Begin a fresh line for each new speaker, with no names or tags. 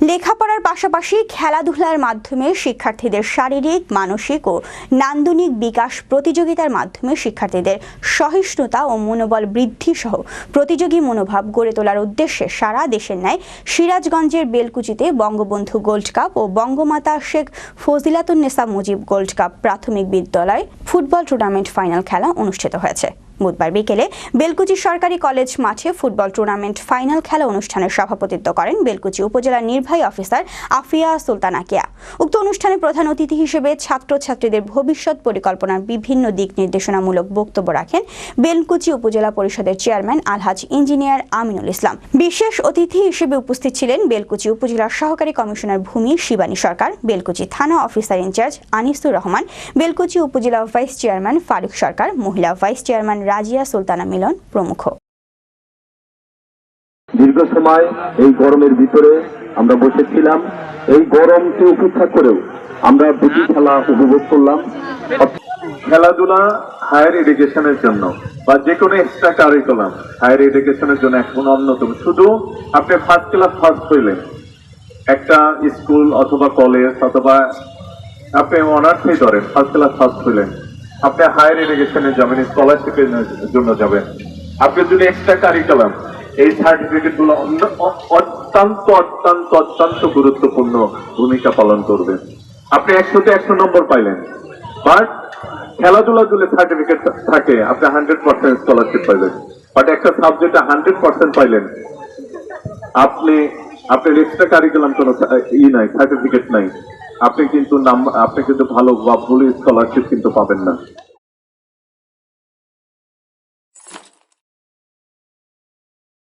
লেখাপড়ার পাশাপাশি খেলাধুলার মাধ্যমে শিক্ষার্থীদের শারীরিক, মানসিক ও নান্দনিক বিকাশ, প্রতিযোগিতার মাধ্যমে শিক্ষার্থীদের সহিষ্ণুতা ও মনোবল বৃদ্ধি সহ প্রতিযোগী মনোভাব গড়ে তোলার উদ্দেশ্যে সারা দেশের ন্যায় সিরাজগঞ্জের বেলকুচিতে বঙ্গবন্ধু গোল্ড কাপ ও বঙ্গমাতা শেখ ফজিলাতুন্নেসা মুজিব গোল্ড কাপ প্রাথমিক বিদ্যালয় ফুটবল টুর্নামেন্ট ফাইনাল খেলা অনুষ্ঠিত হয়েছে। বুধবার বিকেলে বেলকুচি সরকারি কলেজ মাঠে ফুটবল টুর্নামেন্ট ফাইনাল খেলা অনুষ্ঠানের সভাপতিত্ব করেন বেলকুচি উপজেলার নির্বাহী অফিসার আফিয়া সুলতানা কিয়া। উক্ত অনুষ্ঠানে প্রধান অতিথি হিসেবে ছাত্রছাত্রীদের ভবিষ্যৎ পরিকল্পনার বিভিন্ন দিক নির্দেশনামূলক বক্তব্য রাখেন বেলকুচি উপজেলা পরিষদের চেয়ারম্যান আলহাজ ইঞ্জিনিয়ার আমিনুল ইসলাম। বিশেষ অতিথি হিসেবে উপস্থিত ছিলেন বেলকুচি উপজেলার সহকারী কমিশনার ভূমি শিবানী সরকার, বেলকুচি থানা অফিসার ইনচার্জ আনিসুর রহমান, বেলকুচি উপজেলা ভাইস চেয়ারম্যান ফারুক সরকার, মহিলা ভাইস চেয়ারম্যান রাজিয়া সুলতানা মিলন প্রমুখ।
দীর্ঘ সময় এই গরমের ভিতরে আমরা বসেছিলাম, এই গরমকে উপেক্ষা করেও আমরা দুটি খেলা উপভোগ করলাম। খেলাধুলা হায়ার এডুকেশনের জন্য বা যে কোনো এক্সট্রা কারিকুলাম হায়ার এডুকেশনের জন্য এখন অন্যতম। শুধু আপনি ফার্স্ট ক্লাস ফার্স্ট হইলেন একটা স্কুল অথবা কলেজ অথবা আপনি অনার্সই ধরেন, ফার্স্ট ক্লাস ফার্স্ট হইলেন, আপনি হায়ার এডুকেশনে যাবেন, স্কলারশিপের জন্য যাবেন। আপনি যদি এক্সট্রা কারিকুলাম এই সার্টিফিকেট গুলো অত্যন্ত অত্যন্ত অত্যন্ত গুরুত্বপূর্ণ ভূমিকা পালন করবে। আপনি 100-তে 100 নম্বর পাইলেন, বাট খেলাধুলা যদি সার্টিফিকেট থাকে আপনি 100% স্কলারশিপ পাইলেন। বাট একটা সাবজেক্টে 100% পাইলেন, আপনার এক্সট্রা কারিকুলাম কোনো নাই, সার্টিফিকেট নাই, আপনি কিন্তু ভালো বা ভুল স্কলারশিপ কিন্তু পাবেন না।